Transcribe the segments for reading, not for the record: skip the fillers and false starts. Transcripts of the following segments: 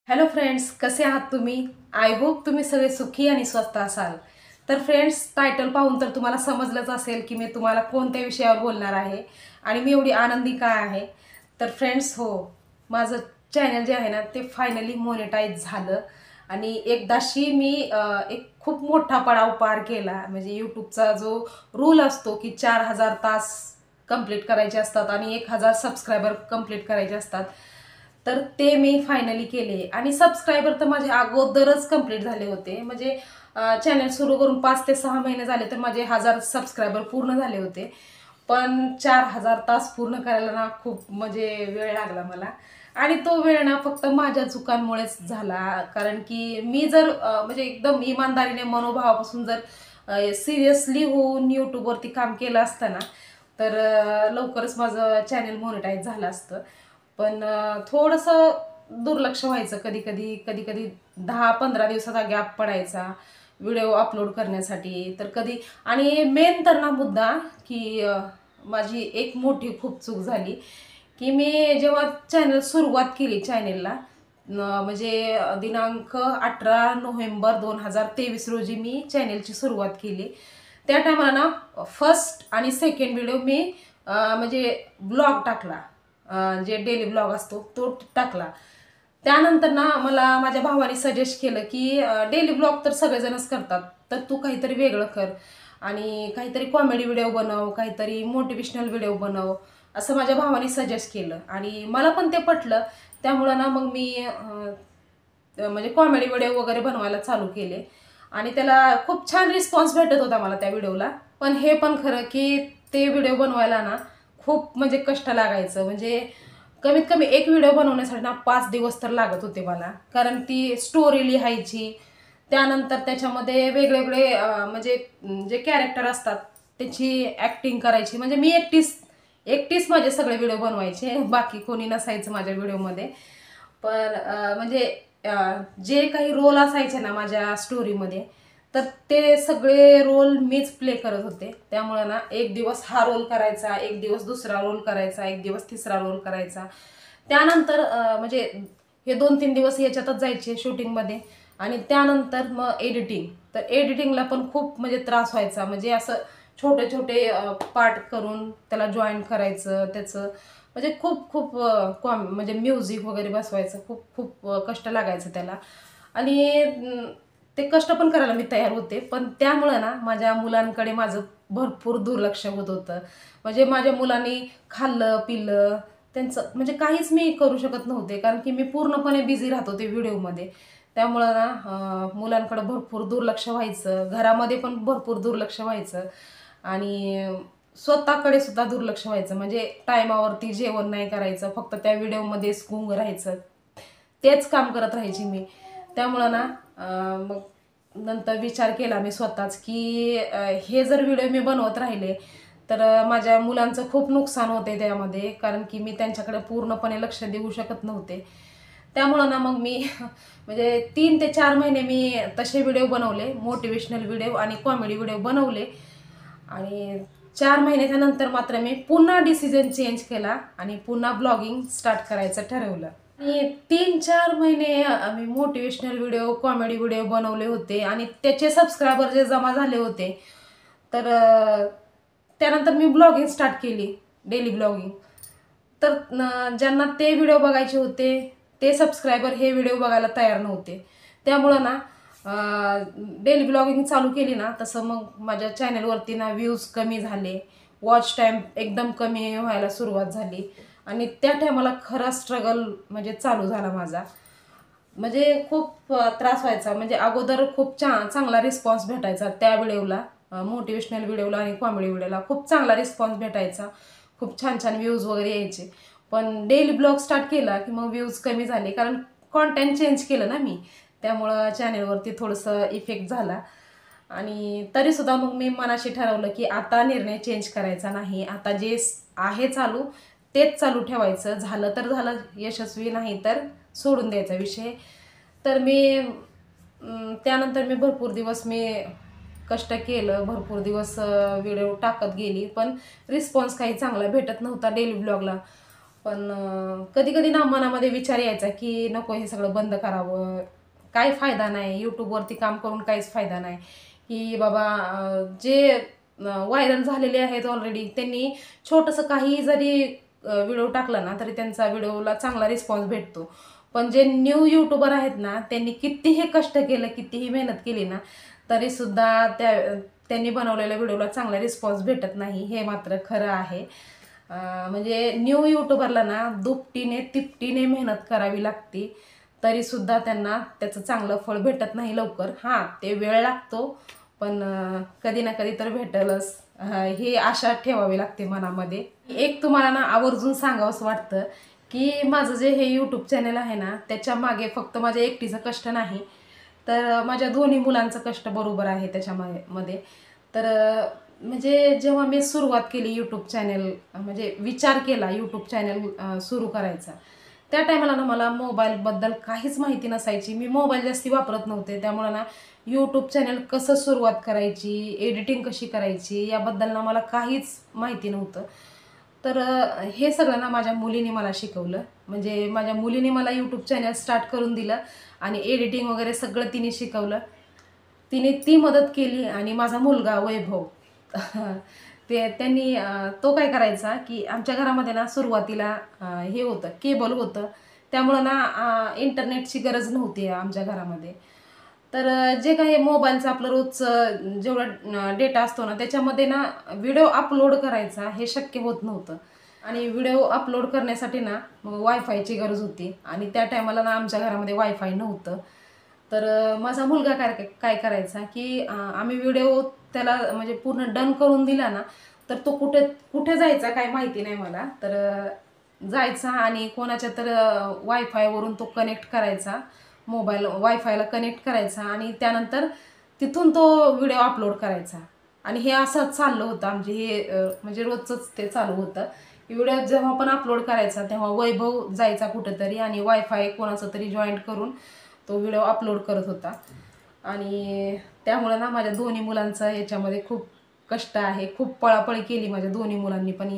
Hello friends, कसे आहात तुम्ही? आय होप तुम्ही सगळे सुखी आणि स्वस्त असाल. तर फ्रेंड्स, टायटल पाहून तर तुम्हाला समजलंच असेल की मी तुम्हाला कोणत्या विषयावर बोलणार आहे आणि मी एवढी आनंदी का आहे. तर फ्रेंड्स, हो, माझं चॅनल जे आहे ना ते फायनली मोनेटाईज झालं आणि एकदाशी मी एक खूप मोठा पडाव पार केला. म्हणजे यूट्यूबचा जो रूल असतो की 4000 तास कंप्लीट करायचे असतात आणि 1000 सबस्क्रायबर कंप्लीट करायचे असतात, तर ते मी फायनली केले. आणि सबस्क्रायबर तर माझे अगोदरच कंप्लीट झाले होते. म्हणजे चॅनल सुरू करून 5 ते 6 महिने झाले तर माझे 1000 सबस्क्रायबर पूर्ण झाले होते. पण 4000 तास पूर्ण करायला ना खूप म्हणजे वेळ लागला मला. आणि तो वेळ ना फक्त माझ्या चुकांमुळेच झाला. कारण की मी जर म्हणजे एकदम इमानदारीने मनोभावापासून जर सिरियसली होऊन यूट्यूबवरती काम केलं असतं ना, तर लवकरच माझं चॅनल मोनेटाईज झालं असतं. पण थोडंसं दुर्लक्ष व्हायचं कधी कधी. कधी कधी 10-15 दिवसाचा गॅप पडायचा व्हिडिओ अपलोड करण्यासाठी. तर कधी, आणि मेन तर ना मुद्दा की माझी एक मोठी खूप चूक झाली की मी जेव्हा चॅनल सुरुवात केली चॅनेलला, म्हणजे दिनांक 18 नोव्हेंबर 2023 रोजी मी चॅनेलची सुरुवात केली. त्या टायमाला ना फर्स्ट आणि सेकंड व्हिडिओ मी म्हणजे ब्लॉग टाकला, जे डेली ब्लॉग असतो तो टाकला. त्यानंतर ना मला माझ्या भावाने सजेस्ट केलं की डेली ब्लॉग तर सगळेजणच करतात, तर तू काहीतरी वेगळं कर आणि काहीतरी कॉमेडी व्हिडिओ बनव, काहीतरी मोटिवेशनल व्हिडिओ बनव, असं माझ्या भावाने सजेस्ट केलं आणि मला पण ते पटलं. त्यामुळं ना मग मी म्हणजे कॉमेडी व्हिडिओ वगैरे बनवायला चालू केले आणि त्याला खूप छान रिस्पॉन्स भेटत होता मला त्या व्हिडिओला. पण हे पण खरं की ते व्हिडिओ बनवायला ना खूप म्हणजे कष्ट लागायचं. म्हणजे कमीत कमी एक व्हिडिओ बनवण्यासाठी ना 5 दिवस तर लागत होते मला. कारण ती स्टोरी लिहायची, त्यानंतर त्याच्यामध्ये वेगवेगळे म्हणजे जे कॅरेक्टर असतात त्याची ॲक्टिंग करायची. म्हणजे मी एकटीच एकटीच माझे सगळे व्हिडिओ बनवायचे, बाकी कोणी नसायचं माझ्या व्हिडिओमध्ये. पण म्हणजे जे काही रोल असायचे ना माझ्या स्टोरीमध्ये, तर ते सगळे रोल मीच प्ले करत होते. त्यामुळं ना एक दिवस हा रोल करायचा, एक दिवस दुसरा रोल करायचा, एक दिवस तिसरा रोल करायचा. त्यानंतर म्हणजे हे 2-3 दिवस याच्यातच जायचे शूटिंगमध्ये. आणि त्यानंतर मग एडिटिंग. तर एडिटिंगला पण खूप म्हणजे त्रास व्हायचा. म्हणजे असं छोटे छोटे पार्ट करून त्याला जॉईन करायचं, त्याचं म्हणजे खूप खूप म्हणजे म्युझिक वगैरे बसवायचं, खूप खूप कष्ट लागायचं त्याला. आणि ते कष्ट पण करायला मी तयार होते. पण त्यामुळं ना माझ्या मुलांकडे माझं भरपूर दुर्लक्ष होत होतं. म्हणजे माझ्या मुलांनी खाल्लं पिल्लं त्यांचं म्हणजे काहीच मी करू शकत नव्हते, कारण की मी पूर्णपणे बिझी राहत होते व्हिडिओमध्ये. त्यामुळं ना मुलांकडं भरपूर दुर्लक्ष व्हायचं, घरामध्ये पण भरपूर दुर्लक्ष व्हायचं आणि स्वतःकडे सुद्धा दुर्लक्ष व्हायचं. म्हणजे टायमावरती जेवण नाही करायचं, फक्त त्या व्हिडिओमध्येच गुंग राहायचं, तेच काम करत राहायची मी. त्यामुळं ना मग नंतर विचार केला मी स्वतःच की हे जर व्हिडिओ मी बनवत राहिले तर माझ्या मुलांचं खूप नुकसान होते त्यामध्ये, कारण की मी त्यांच्याकडे पूर्णपणे लक्ष देऊ शकत नव्हते. त्यामुळं ना मग मी म्हणजे 3 ते 4 महिने मी तसे व्हिडिओ बनवले, मोटिवेशनल व्हिडिओ आणि कॉमेडी व्हिडिओ बनवले. आणि 4 महिन्याच्या नंतर मात्र मी पुन्हा डिसिजन चेंज केला आणि पुन्हा ब्लॉगिंग स्टार्ट करायचं ठरवलं. आणि 3-4 महिने आम्ही मोटिवेशनल व्हिडिओ कॉमेडी व्हिडिओ बनवले होते आणि त्याचे सबस्क्रायबर जे जमा झाले होते, तर त्यानंतर मी ब्लॉगिंग स्टार्ट केली, डेली ब्लॉगिंग. तर ज्यांना ते व्हिडिओ बघायचे होते ते सबस्क्रायबर हे व्हिडिओ बघायला तयार नव्हते. त्यामुळं ना डेली ब्लॉगिंग चालू केली ना, तसं मग माझ्या चॅनलवरती ना व्ह्यूज कमी झाले, वॉच टाईम एकदम कमी व्हायला सुरुवात झाली. आणि त्या टायमाला खरा स्ट्रगल म्हणजे चालू झाला माझा. म्हणजे खूप त्रास व्हायचा. म्हणजे अगोदर खूप चांगला रिस्पॉन्स भेटायचा त्या व्हिडिओला, मोटिवेशनल व्हिडिओला आणि कॉमेडी व्हिडिओला खूप चांगला रिस्पॉन्स भेटायचा, खूप छान छान व्ह्यूज वगैरे यायचे. पण डेली ब्लॉग स्टार्ट केला की मग व्ह्यूज कमी झाले, कारण कॉन्टेंट चेंज केलं ना मी. त्यामुळं चॅनेलवरती थोडंसं इफेक्ट झाला. आणि तरीसुद्धा मग मी मनाशी ठरवलं की आता निर्णय चेंज करायचा नाही, आता जे आहे चालू तेच चालू ठेवायचं. झालं तर झालं यशस्वी, नाही तर सोडून द्यायचा विषय. तर मी त्यानंतर मी भरपूर दिवस कष्ट केलं, भरपूर दिवस व्हिडिओ टाकत गेली, पण रिस्पॉन्स काही चांगला भेटत नव्हता डेली ब्लॉगला. पण कधी कधी ना मनामध्ये विचार यायचा की नको हे सगळं बंद करावं, काय फायदा नाही, यूट्यूबवरती काम करून काहीच फायदा नाही. की बाबा जे व्हायरल झालेले आहेत ऑलरेडी, त्यांनी छोटंसं काही जरी व्हिडिओ टाकला ना तरी त्यांचा व्हिडिओला चांगला रिस्पॉन्स भेटतो. पण जे न्यू यूट्यूबर आहेत ना, त्यांनी कितीही कष्ट केलं, कितीही मेहनत केली ना, तरीसुद्धा त्यांनी बनवलेल्या व्हिडिओला चांगला रिस्पॉन्स भेटत नाही, हे मात्र खरं आहे. म्हणजे न्यू यूट्यूबरला ना दुपटीने तिपटीने मेहनत करावी लागते, तरीसुद्धा त्यांना त्याचं चांगलं फळ भेटत नाही लवकर. हां, ते वेळ लागतो, पण कधी ना कधी तर भेटेलच, ही आशा ठेवावी लागते मनामध्ये. एक तुम्हाला ना आवर्जून सांगावंसं वाटतं की माझं जे हे यूट्यूब चॅनल आहे ना, त्याच्या मागे फक्त माझ्या एकटीचं कष्ट नाही, तर माझ्या दोन्ही मुलांचं कष्ट बरोबर आहे त्याच्यामध्ये. तर म्हणजे जेव्हा मी सुरुवात केली यूट्यूब चॅनल, म्हणजे विचार केला यूट्यूब चॅनल सुरू करायचा, त्या टायमाला ना मला मोबाईलबद्दल काहीच माहिती नसायची. मी मोबाईल जास्ती वापरत नव्हते, त्यामुळे ना यूट्यूब चॅनल कसं सुरुवात करायची, एडिटिंग कशी करायची याबद्दल ना मला काहीच माहिती नव्हतं. तर हे सगळं ना माझ्या मुलीने मला शिकवलं. म्हणजे माझ्या मुलीने मला यूट्यूब चॅनल स्टार्ट करून दिलं आणि एडिटिंग वगैरे सगळं तिने शिकवलं. तिने ती मदत केली. आणि माझा मुलगा वैभव त्यांनी तो काय करायचा की आमच्या घरामध्ये ना सुरुवातीला हे होतं, केबल होतं, त्यामुळं ना इंटरनेटची गरज नव्हती आमच्या घरामध्ये. तर जे काही मोबाईलचं आपलं रोजचं जेवढा डेटा असतो ना, त्याच्यामध्ये ना व्हिडिओ अपलोड करायचा हे शक्य होत नव्हतं. आणि व्हिडिओ अपलोड करण्यासाठी ना मग वायफायची गरज होती, आणि त्या टायमाला ना आमच्या घरामध्ये वायफाय नव्हतं. तर माझा मुलगा काय करायचा की आम्ही व्हिडिओ त्याला म्हणजे पूर्ण डन करून दिला ना, तर तो कुठे कुठे जायचा काय माहिती नाही मला. तर जायचा आणि कोणाच्या तर वायफायवरून तो कनेक्ट करायचा, मोबाईल वायफायला कनेक्ट करायचा, आणि त्यानंतर तिथून तो व्हिडिओ अपलोड करायचा. आणि हे असंच चाललं होतं आमचे हे म्हणजे रोजचंच ते चालू होतं. व्हिडिओ जेव्हा पण अपलोड करायचा तेव्हा वैभव जायचा कुठंतरी आणि वायफाय कोणाचं तरी जॉईंट करून तो व्हिडिओ अपलोड करत होता. आणि त्यामुळे ना माझ्या दोन्ही मुलांचं याच्यामध्ये खूप कष्ट आहे. खूप पळापळी केली माझ्या दोन्ही मुलांनी पण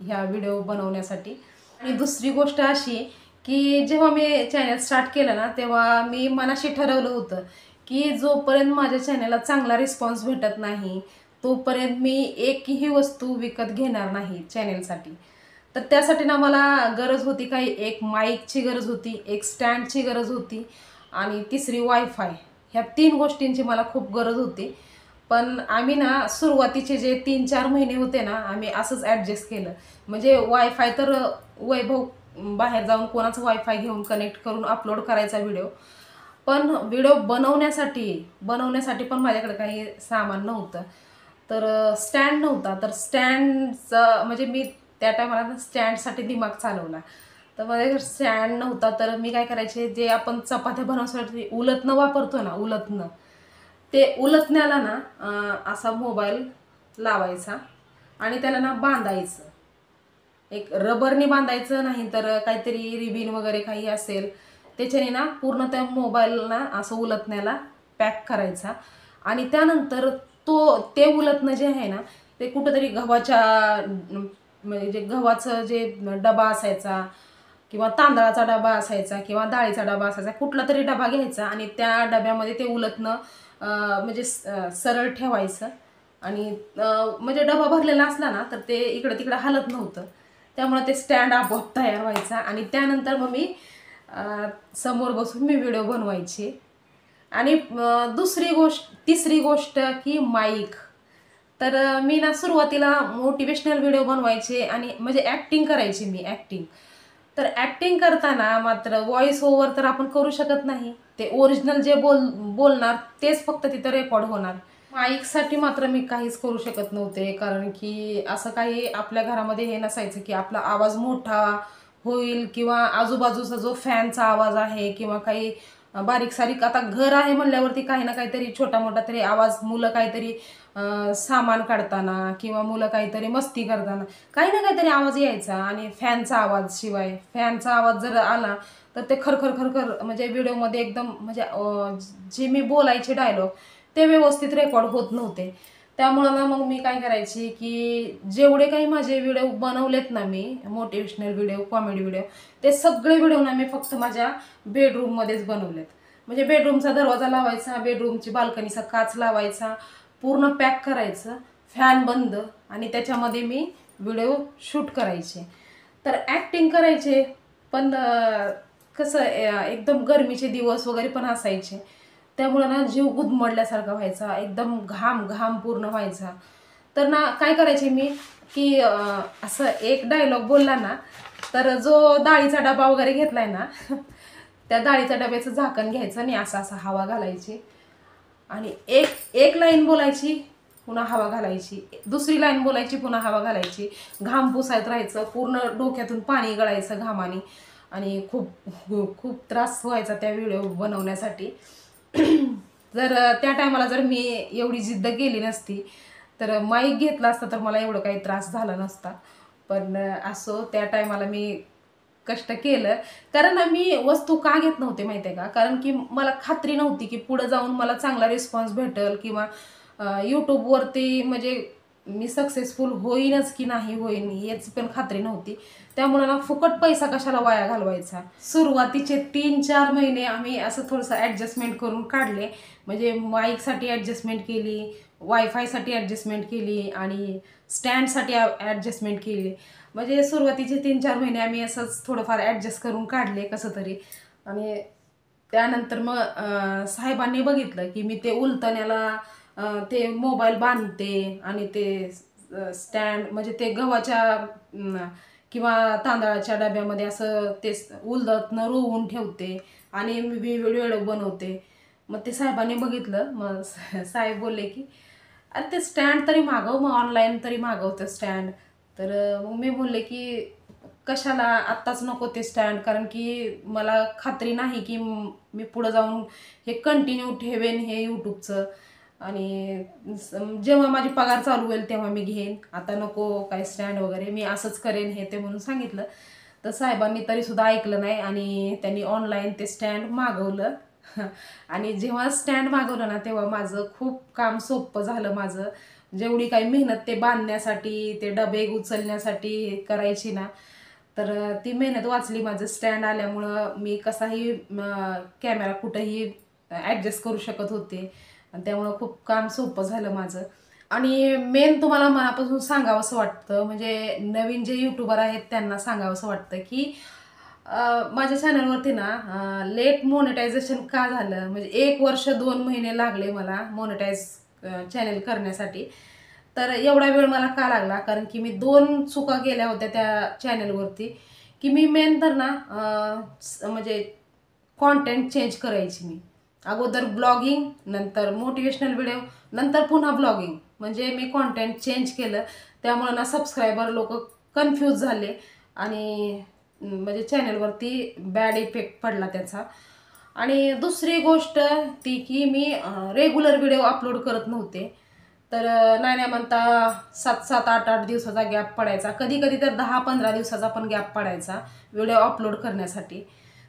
ह्या व्हिडिओ बनवण्यासाठी. आणि दुसरी गोष्ट अशी की जेव्हा मी चॅनल स्टार्ट केलं ना, तेव्हा मी मनाशी ठरवलं होतं की जोपर्यंत माझ्या चॅनलला चांगला रिस्पॉन्स भेटत नाही, तोपर्यंत मी एकही वस्तू विकत घेणार नाही चॅनलसाठी. तर त्यासाठी ना मला गरज होती, काही एक माईकची गरज होती, एक स्टँडची गरज होती, आणि तिसरी वायफाय. ह्या 3 गोष्टींची मला खूप गरज होती. पण आम्ही ना सुरुवातीचे जे 3-4 महिने होते ना, आम्ही असंच ॲडजस्ट केलं. म्हणजे वायफाय तर वैभव बाहेर जाऊन कोणाचं वायफाय घेऊन कनेक्ट करून अपलोड करायचा व्हिडिओ. पण व्हिडिओ बनवण्यासाठी पण माझ्याकडे काही सामान नव्हतं. तर स्टँड नव्हता. तर स्टँडचं म्हणजे मी त्या टायमाला स्टँडसाठी दिमाग चालवला. तर माझ्याकडे स्टँड नव्हता. तर मी काय करायचे, जे आपण चपात्या बनवण्यासाठी उलथनं वापरतो ना, उलथनं, ते उलथण्याला ना असा मोबाईल लावायचा आणि त्याला ना बांधायचं. एक रबरने बांधायचं, नाही तर काहीतरी रिबीन वगैरे काही असेल त्याच्याने ना पूर्ण त्या मोबाईलला असं उलथण्याला पॅक करायचा. आणि त्यानंतर ते उलथणं जे आहे ना, ते कुठंतरी म्हणजे गव्हाचं जे डबा असायचा किंवा तांदळाचा डबा असायचा किंवा डाळीचा डबा असायचा, कुठला तरी डबा घ्यायचा आणि त्या डब्यामध्ये ते उलथणं म्हणजे सरळ ठेवायचं. आणि म्हणजे डबा भरलेला असला ना तर ते इकडं तिकडं हलत नव्हतं, त्यामुळे ते स्टँड आपोआप तयार व्हायचा. आणि त्यानंतर मग मी समोर बसून मी व्हिडिओ बनवायचे. आणि तिसरी गोष्ट की माईक. तर मी ना सुरुवातीला मोटिवेशनल व्हिडिओ बनवायचे आणि म्हणजे ॲक्टिंग करायची मी, ॲक्टिंग. तर ॲक्टिंग करताना मात्र व्हॉइस ओव्हर तर आपण करू शकत नाही. ते ओरिजिनल जे बोलणार तेच फक्त तिथं रेकॉर्ड होणार. माईकसाठी मात्र मी काहीच करू शकत नव्हते, कारण की असं काही आपल्या घरामध्ये हे नसायचं की आपला आवाज मोठा होईल किंवा आजूबाजूचा जो फॅनचा आवाज आहे किंवा काही बारीक सारीक, आता घर आहे म्हणल्यावरती काही ना काहीतरी छोटा मोठा तरी आवाज, मुलं काहीतरी सामान काढताना किंवा मुलं काहीतरी मस्ती करताना काही ना काहीतरी आवाज यायचा. आणि फॅनचा आवाज जर आला तर ते खरखर खरखर म्हणजे व्हिडिओमध्ये एकदम म्हणजे जे मी बोलायचे डायलॉग ते व्यवस्थित रेकॉर्ड होत नव्हते. त्यामुळं ना मग मी काय करायची की जेवढे काही माझे व्हिडिओ बनवलेत ना मी, मोटिवेशनल व्हिडिओ, कॉमेडी व्हिडिओ, ते सगळे व्हिडिओ ना मी फक्त माझ्या बेडरूममध्येच बनवलेत. म्हणजे बेडरूमचा दरवाजा लावायचा, बेडरूमची बाल्कनीचा काच लावायचा, पूर्ण पॅक करायचं, फॅन बंद, आणि त्याच्यामध्ये मी व्हिडिओ शूट करायचे. तर ॲक्टिंग करायचे, पण कसं एकदम गरमीचे दिवस वगैरे पण असायचे, त्यामुळं ना जीव गुदमडल्यासारखा व्हायचा, एकदम घाम घाम पूर्ण व्हायचा. तर ना काय करायचे मी की असं एक डायलॉग बोलला ना, तर जो डाळीचा डबा वगैरे घेतलाय ना त्या डाळीच्या डब्याचं झाकण घ्यायचं आणि असं असं हवा घालायची, आणि एक एक लाईन बोलायची, पुन्हा हवा घालायची, दुसरी लाईन बोलायची, पुन्हा हवा घालायची, घाम पुसायत राहायचं, पूर्ण डोक्यातून पाणी गळायचं घामाने, आणि खूप खूप त्रास व्हायचा त्या व्हिडिओ बनवण्यासाठी. जर त्या टायमाला जर मी एवढी जिद्द केली नसती, तर माईक घेतला असता तर मला एवढं काही त्रास झाला नसता. पण असो, त्या टायमाला मी कष्ट केलं. कारण मी वस्तू का घेत नव्हते माहिती आहे का, कारण की मला खात्री नव्हती की पुढे जाऊन मला चांगला रिस्पॉन्स भेटेल, किंवा यूट्यूबवरती म्हणजे मी सक्सेसफुल होईनच की नाही होईन याची पण खात्री नव्हती. त्यामुळे ना फुकट पैसा कशाला वाया घालवायचा. सुरुवातीचे 3-4 महिने आम्ही असं थोडंसं ॲडजस्टमेंट करून काढले. म्हणजे माईकसाठी ॲडजस्टमेंट केली, वायफायसाठी ॲडजस्टमेंट केली, आणि स्टँडसाठी ॲडजस्टमेंट केली. म्हणजे सुरुवातीचे 3-4 महिने आम्ही असंच थोडंफार ॲडजस्ट करून काढले कसं तरी. आणि त्यानंतर मग साहेबांनी बघितलं की मी ते उलतण्याला ते मोबाईल बांधते, आणि ते स्टँड म्हणजे ते गव्हाच्या किंवा तांदळाच्या डब्यामध्ये असं ते उलदतनं रोवून ठेवते, आणि मी व्हिडिओ बनवते. मग ते साहेबांनी बघितलं. मग साहेब बोलले की अरे ते स्टँड तरी मागव, मग ऑनलाईन तरी मागवतं स्टँड. तर मग मी बोलले की कशाला, आत्ताच नको ते स्टँड, कारण की मला खात्री नाही की मी पुढं जाऊन हे कंटिन्यू ठेवेन हे यूट्यूबचं, आणि जेव्हा माझी पगार चालू होईल तेव्हा मी घेईन, आता नको काय स्टँड वगैरे, मी असंच करेन हे ते म्हणून सांगितलं. तर साहेबांनी तरीसुद्धा ऐकलं नाही, आणि त्यांनी ऑनलाईन ते स्टँड मागवलं. आणि जेव्हा स्टँड मागवलं ना, तेव्हा माझं खूप काम सोपं झालं. माझं जेवढी काही मेहनत ते बांधण्यासाठी, ते डबे उचलण्यासाठी करायची ना, तर ती मेहनत वाचली. माझं स्टँड आल्यामुळं मी कसाही कॅमेरा कुठंही ॲडजस्ट करू शकत होते, आणि त्यामुळं खूप काम सोपं झालं माझं. आणि मेन तुम्हाला मनापासून सांगावंसं वाटतं, म्हणजे नवीन जे यूट्यूबर आहेत त्यांना सांगावंसं वाटतं की माझ्या चॅनलवरती ना लेट मोनेटायझेशन का झालं, म्हणजे 1 वर्ष 2 महिने लागले मला मोनेटाईज चॅनल करण्यासाठी. तर एवढा वेळ मला का लागला, कारण की मी 2 चुका केल्या होत्या त्या चॅनलवरती. की मी मेन तर ना म्हणजे कॉन्टेंट चेंज करायची मी. अगोदर ब्लॉगिंग, नंतर मोटिवेशनल व्हिडिओ, नंतर पुन्हा ब्लॉगिंग, म्हणजे मी कॉन्टेंट चेंज केलं. त्यामुळे ना सबस्क्रायबर लोक कन्फ्यूज झाले, आणि म्हणजे चॅनलवरती बॅड इफेक्ट पडला त्याचा. आणि दुसरी गोष्ट ती की मी रेग्युलर व्हिडिओ अपलोड करत नव्हते. तर नाही नाही म्हणता 7-7, 8-8 दिवसाचा गॅप पडायचा, कधी कधी तर 10-15 दिवसाचा पण गॅप पडायचा व्हिडिओ अपलोड करण्यासाठी.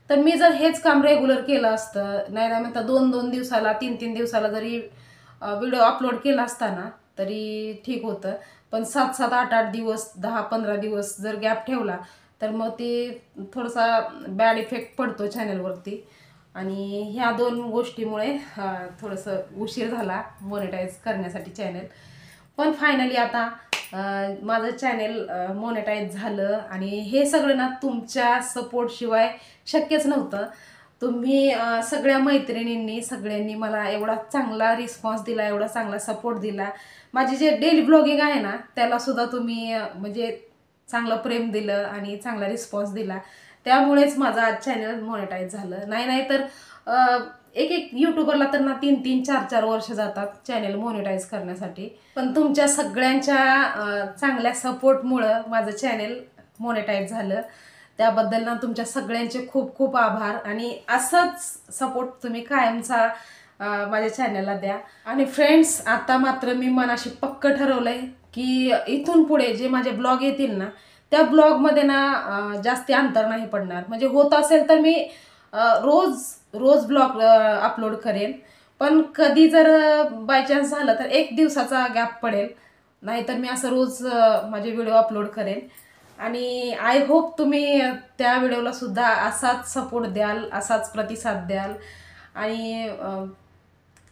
तर मी जर हेच काम रेग्युलर केलं असतं, नाही नाही म्हणता 2-2 दिवसाला, 3-3 दिवसाला जरी व्हिडिओ अपलोड केला असता ना तरी ठीक होतं. पण 7-7, 8-8 दिवस, 10-15 दिवस जर गॅप ठेवला तर मग ते थोडासा बॅड इफेक्ट पडतो चॅनलवरती. आणि ह्या 2 गोष्टीमुळे थोडंसं उशीर झाला मोनेटाईज करण्यासाठी चॅनल. पण फायनली आता माझं चॅनल मोनेटाईज झालं, आणि हे सगळं ना तुमच्या सपोर्टशिवाय शक्यच नव्हतं. तुम्ही सगळ्या मैत्रिणींनी सगळ्यांनी मला एवढा चांगला रिस्पॉन्स दिला, एवढा चांगला सपोर्ट दिला. माझी जे डेली ब्लॉगिंग आहे ना त्यालासुद्धा तुम्ही म्हणजे चांगलं प्रेम दिलं आणि चांगला रिस्पॉन्स दिला. त्यामुळेच माझं आज चॅनल मोनेटाईज झालं. नाही तर एक एक यूट्यूबरला तर ना 3-3, 4-4 वर्ष जातात चॅनल मोनेटाईज करण्यासाठी. पण तुमच्या सगळ्यांच्या चांगल्या सपोर्टमुळं माझं चॅनल मोनेटाईज झालं. त्याबद्दल ना तुमच्या सगळ्यांचे खूप खूप आभार, आणि असंच सपोर्ट तुम्ही कायमचा माझ्या चॅनलला द्या. आणि फ्रेंड्स, आता मात्र मी मनाशी पक्क ठरवलंय की इथून पुढे जे माझे ब्लॉग येतील ना त्या ब्लॉगमध्ये ना जास्ती अंतर नाही पडणार. म्हणजे होत असेल तर मी रोज रोज ब्लॉग अपलोड करेन, पण कधी जर बाय चान्स झालं तर 1 दिवसाचा गॅप पडेल, नाहीतर मी असं रोज माझे व्हिडिओ अपलोड करेन. आणि आय होप तुम्ही त्या व्हिडिओला सुद्धा असाच सपोर्ट द्याल, असाच प्रतिसाद द्याल. आणि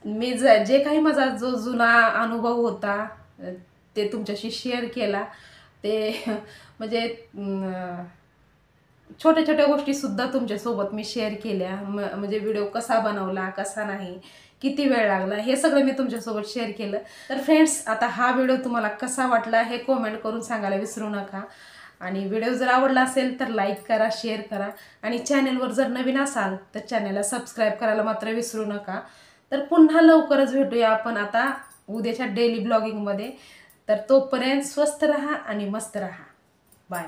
मी जे काही माझा जो जुना अनुभव होता ते तुमच्याशी शेअर केला. ते म्हणजे छोट्या छोट्या गोष्टी सुद्धा तुमच्यासोबत मी शेअर केल्या. म्हणजे व्हिडिओ कसा बनवला, कसा नाही, किती वेळ लागला, हे सगळं मी तुमच्यासोबत शेअर केलं. तर फ्रेंड्स, आता हा व्हिडिओ तुम्हाला कसा वाटला हे कॉमेंट करून सांगायला विसरू नका. आणि व्हिडिओ जर आवडला असेल तर लाईक करा, शेअर करा. आणि चॅनलवर जर नवीन असाल तर चॅनलला सबस्क्राईब करायला मात्र विसरू नका. तर पुन्हा लवकरच भेटूया आपण आता उद्याच्या डेली ब्लॉगिंगमध्ये. तर तोपर्यंत स्वस्त राहा आणि मस्त राहा. बाय.